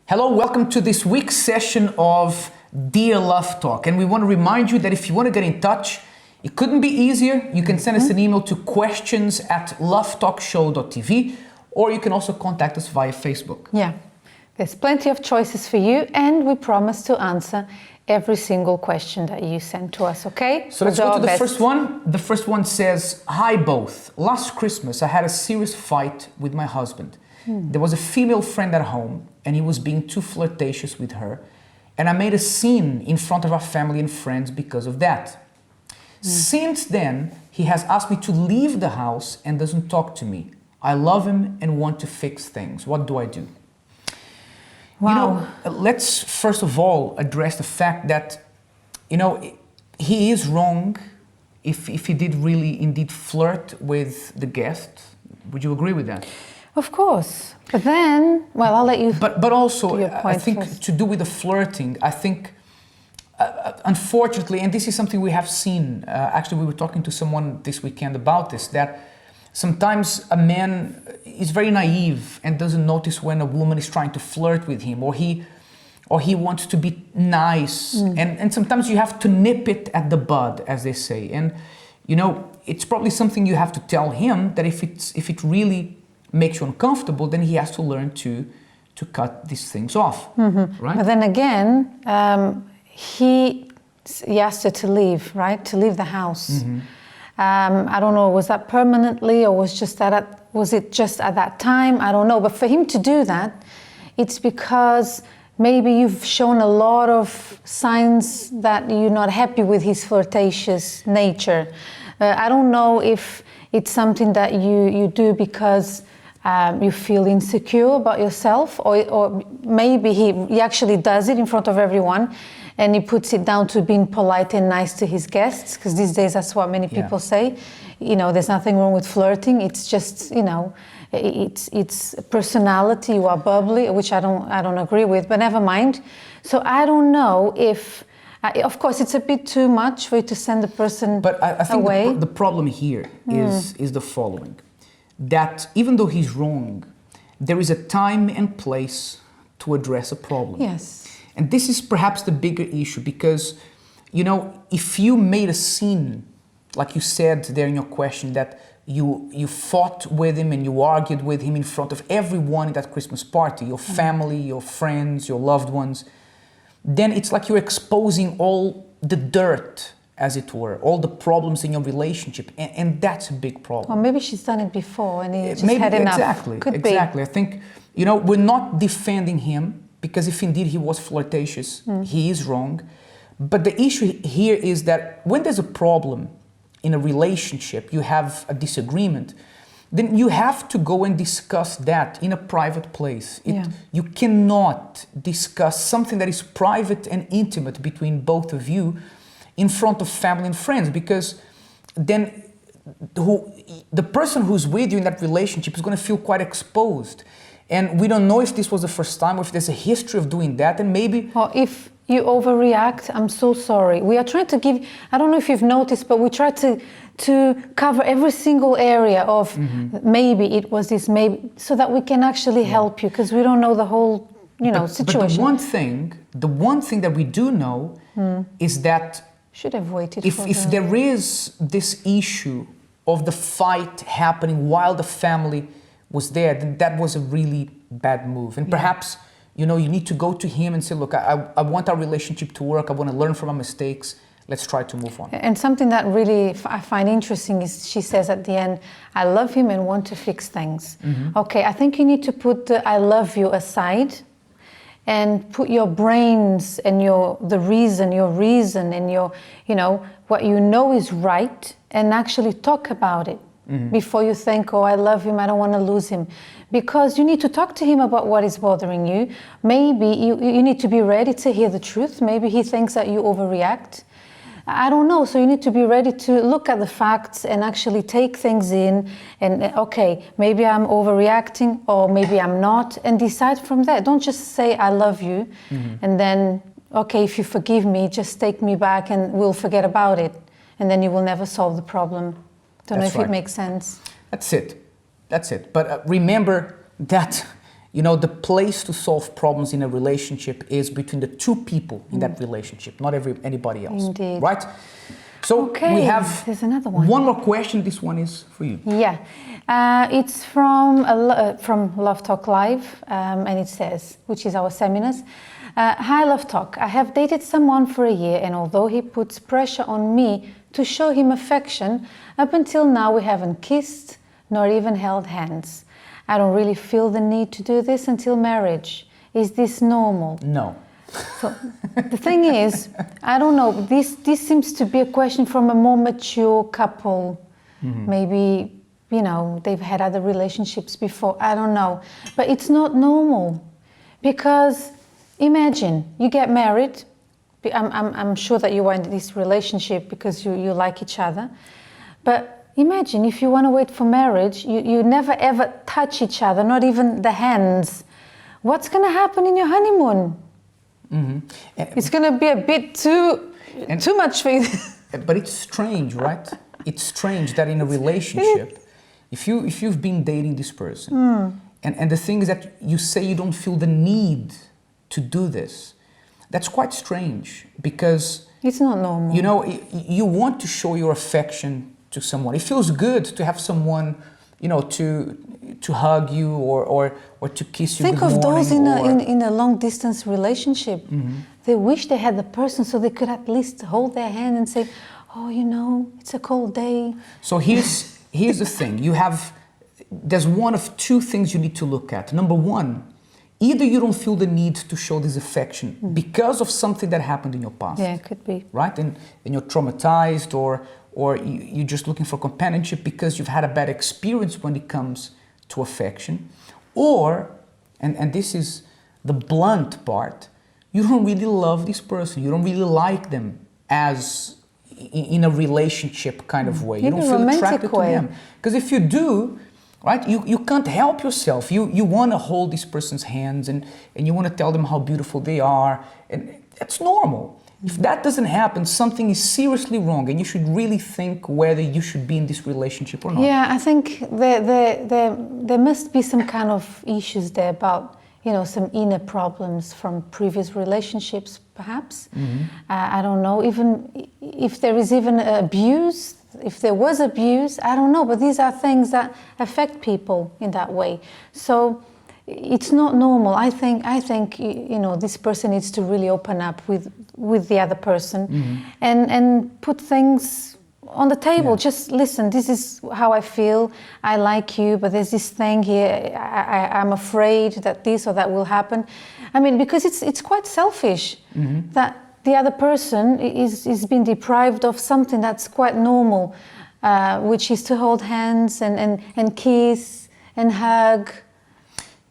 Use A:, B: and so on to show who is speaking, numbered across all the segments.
A: Hello, welcome to this week's session of Dear Love Talk. And we want to remind you that if you want to get in touch, it couldn't be easier. You can send us an email to questions@lovetalkshow.tv, or you can also contact us via Facebook.
B: Yeah, there's plenty of choices for you, and we promise to answer every single question that you send to us, okay?
A: So let's go to the first one. The first one says, "Hi both. Last Christmas I had a serious fight with my husband. There was a female friend at home and he was being too flirtatious with her, and I made a scene in front of our family and friends because of that. Since then, he has asked me to leave the house and doesn't talk to me. I love him and want to fix things. What do I do?"
B: Wow.
A: You know, let's first of all address the fact that, he is wrong if he did really indeed flirt with the guest. Would you agree with that?
B: Of course. But then, well, I'll let you...
A: But also,
B: your
A: I
B: point
A: think
B: first.
A: to do with the flirting, I think, unfortunately, and this is something we have seen, actually we were talking to someone this weekend about this, that sometimes a man is very naive and doesn't notice when a woman is trying to flirt with him, or he wants to be nice, and sometimes you have to nip it at the bud, as they say. And it's probably something you have to tell him, that if it really makes you uncomfortable, then he has to learn to cut these things off, right?
B: But then again, he asked her to leave, right? To leave the house. I don't know, was that permanently, or was it just at that time? I don't know. But for him to do that, it's because maybe you've shown a lot of signs that you're not happy with his flirtatious nature. I don't know if it's something that you do because you feel insecure about yourself, or maybe he actually does it in front of everyone, and he puts it down to being polite and nice to his guests, because these days that's what many people say. There's nothing wrong with flirting. It's just, it's personality. You are bubbly, which I don't agree with, but never mind. So I don't know if, of course, it's a bit too much for you to send the person
A: But I think
B: away.
A: the problem here is the following, that even though he's wrong, there is a time and place to address a problem.
B: Yes.
A: And this is perhaps the bigger issue, because, if you made a scene, like you said there in your question, that you fought with him and you argued with him in front of everyone at that Christmas party, your family, your friends, your loved ones, then it's like you're exposing all the dirt, as it were, all the problems in your relationship, and that's a big problem.
B: Or maybe she's done it before and he just
A: Maybe,
B: had enough.
A: Exactly.
B: Be.
A: I think, we're not defending him, because if indeed he was flirtatious, he is wrong. But the issue here is that when there's a problem in a relationship, you have a disagreement, then you have to go and discuss that in a private place. You cannot discuss something that is private and intimate between both of you in front of family and friends, because then the person who's with you in that relationship is going to feel quite exposed. And we don't know if this was the first time, or if there's a history of doing that, and maybe...
B: Or if you overreact, I'm so sorry. We are trying to give, I don't know if you've noticed, but we try to cover every single area of maybe it was this, maybe, so that we can actually help you, because we don't know the whole, situation.
A: But the one thing that we do know is that
B: should have waited
A: if there is this issue of the fight happening while the family was there, then that was a really bad move. And perhaps, you need to go to him and say, look, I want our relationship to work. I want to learn from our mistakes. Let's try to move on.
B: And something that really I find interesting is she says at the end, I love him and want to fix things. Okay, I think you need to put the I love you aside and put your brains and your reason and your, what is right, and actually talk about it. Before you think, oh, I love him, I don't want to lose him. Because you need to talk to him about what is bothering you. Maybe you need to be ready to hear the truth. Maybe he thinks that you overreact. I don't know. So you need to be ready to look at the facts and actually take things in. And okay, maybe I'm overreacting, or maybe I'm not, and decide from there. Don't just say, I love you, and then, okay, if you forgive me, just take me back and we'll forget about it. And then you will never solve the problem. Don't know if it makes sense.
A: That's it. But remember that you know, the place to solve problems in a relationship is between the two people in that relationship, not anybody else.
B: Indeed.
A: Right? So we have
B: there's another one.
A: One more question. This one is for you.
B: Yeah, it's from Love Talk Live, and it says, which is our seminars. Hi, Love Talk. I have dated someone for a year, and although he puts pressure on me to show him affection, up until now we haven't kissed nor even held hands. I don't really feel the need to do this until marriage. Is this normal?
A: No.
B: So the thing is, I don't know, this seems to be a question from a more mature couple. Maybe, you know, they've had other relationships before, I don't know. But it's not normal, because imagine you get married. I'm sure that you are in this relationship because you like each other. But imagine if you want to wait for marriage, you never ever touch each other, not even the hands. What's going to happen in your honeymoon? It's going to be a bit too much for you.
A: But it's strange, right? It's strange that in a relationship, if you've been dating this person, and the thing is that you say you don't feel the need to do this, that's quite strange, because
B: it's not normal.
A: You know, you want to show your affection to someone. It feels good to have someone, you know, to hug you or to kiss you.
B: Think of those in a long distance relationship. They wish they had the person so they could at least hold their hand and say, oh, you know, it's a cold day.
A: So here's the thing. There's one of two things you need to look at. Number one, either you don't feel the need to show this affection because of something that happened in your past.
B: Yeah, it could be.
A: Right? And you're traumatized, or you're just looking for companionship because you've had a bad experience when it comes to affection. Or, and this is the blunt part, you don't really love this person. You don't really like them as in a relationship kind of way. You don't feel attracted to them. Because if you do, right, you can't help yourself. You want to hold this person's hands and you want to tell them how beautiful they are. And that's normal. If that doesn't happen, something is seriously wrong, and you should really think whether you should be in this relationship or not.
B: Yeah, I think there must be some kind of issues there about, you know, some inner problems from previous relationships, perhaps. I don't know, even if there is even abuse, if there was abuse, I don't know, but these are things that affect people in that way. So it's not normal. I think you know, this person needs to really open up with the other person and put things on the table. Just listen, this is how I feel. I like you, but there's this thing here. I'm afraid that this or that will happen. I mean, because it's quite selfish that the other person is being deprived of something that's quite normal, which is to hold hands and kiss and hug.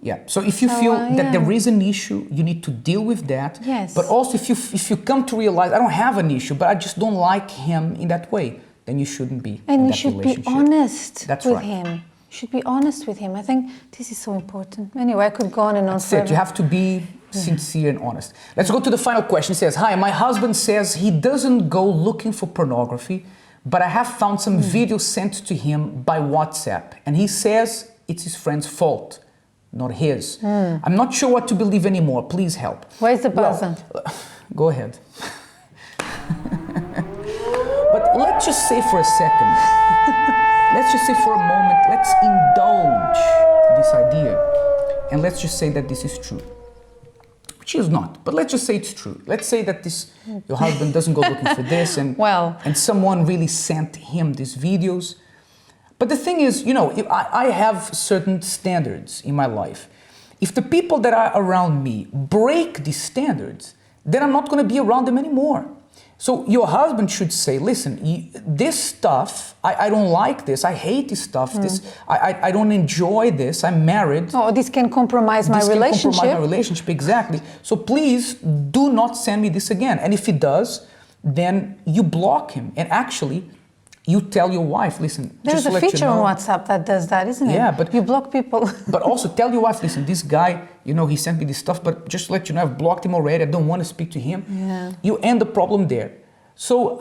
A: Yeah, so if you feel that there is an issue, you need to deal with that.
B: Yes.
A: But also if you come to realize, I don't have an issue, but I just don't like him in that way, then you shouldn't be in that relationship.
B: And you should be honest with him.
A: You
B: should be honest with him. I think this is so important. Anyway, I could go on and on forever.
A: That's it. You have to be sincere and honest. Let's go to the final question. It says, hi, my husband says he doesn't go looking for pornography, but I have found some videos sent to him by WhatsApp, and he says it's his friend's fault, not his. I'm not sure what to believe anymore. Please help.
B: Where's the buzzer?
A: Well, go ahead. But let's just say for a second, let's just say for a moment, let's indulge this idea. And let's just say that this is true. Which is not, but let's just say it's true. Let's say that your husband doesn't go looking for this and someone really sent him these videos. But the thing is, you know, I have certain standards in my life. If the people that are around me break these standards, then I'm not going to be around them anymore. So your husband should say, listen, this stuff, I don't like this, I hate this stuff, I don't enjoy this, I'm married.
B: Oh, this can compromise my relationship.
A: This can compromise my relationship, exactly. So please do not send me this again. And if he does, then you block him. And actually, you tell your wife, listen,
B: there's a feature on WhatsApp that does that, isn't it?
A: Yeah, but
B: you block people.
A: But also tell your wife, listen, this guy, you know, he sent me this stuff, but just to let you know, I've blocked him already. I don't want to speak to him.
B: Yeah.
A: You end the problem there. So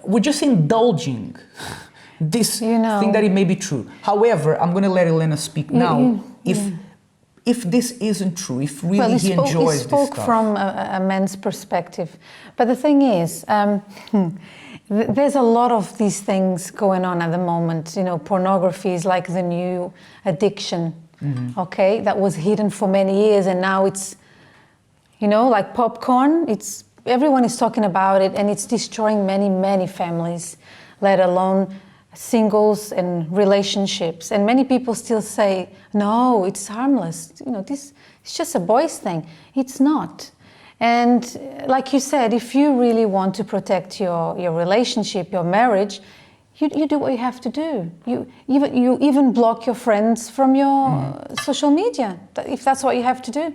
A: we're just indulging this thing that it may be true. However, I'm going to let Elena speak now. if this isn't true, if really
B: Well,
A: he enjoys
B: he spoke
A: this stuff.
B: from a man's perspective. But the thing is, there's a lot of these things going on at the moment. You know, pornography is like the new addiction, okay, that was hidden for many years, and now it's, you know, like popcorn. Everyone is talking about it, and it's destroying many, many families, let alone singles and relationships. And many people still say, no, it's harmless. You know, it's just a boys thing. It's not. And like you said, if you really want to protect your relationship, your marriage, you do what you have to do. You even block your friends from your social media, if that's what you have to do.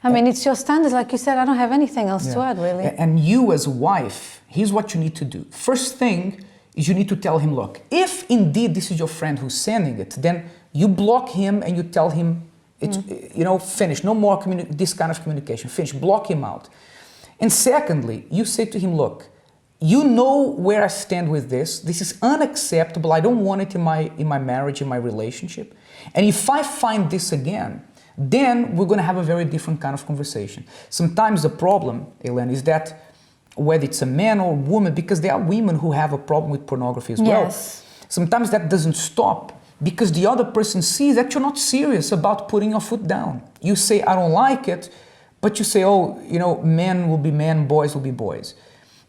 B: I mean, it's your standards. Like you said, I don't have anything else to add, really.
A: And you as a wife, here's what you need to do. First thing is you need to tell him, look, if indeed this is your friend who's sending it, then you block him and you tell him, it's, you know, finish. No more this kind of communication. Finish. Block him out. And secondly, you say to him, look, you know where I stand with this. This is unacceptable. I don't want it in my marriage, in my relationship. And if I find this again, then we're going to have a very different kind of conversation. Sometimes the problem, Elena, is that whether it's a man or a woman, because there are women who have a problem with pornography as well. Sometimes that doesn't stop because the other person sees that you're not serious about putting your foot down. You say, I don't like it, but you say, oh, you know, men will be men, boys will be boys.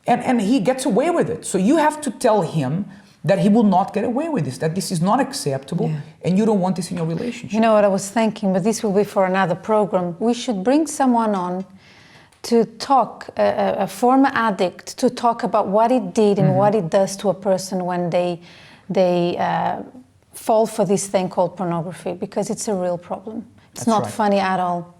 A: And he gets away with it. So you have to tell him that he will not get away with this, that this is not acceptable, and you don't want this in your relationship.
B: You know what I was thinking, but this will be for another program. We should bring someone on to talk, a former addict, to talk about what it did and what it does to a person when they fall for this thing called pornography, because it's a real problem. It's not funny at all.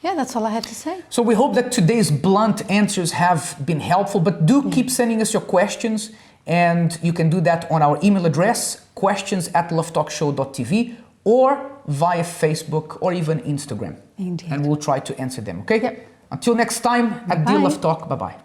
B: Yeah, that's all I had to say.
A: So we hope that today's blunt answers have been helpful, but do keep sending us your questions, and you can do that on our email address, questions@lovetalkshow.tv, or via Facebook or even Instagram.
B: Indeed.
A: And we'll try to answer them, okay?
B: Yep.
A: Until next time, at Dear Love Talk, bye-bye.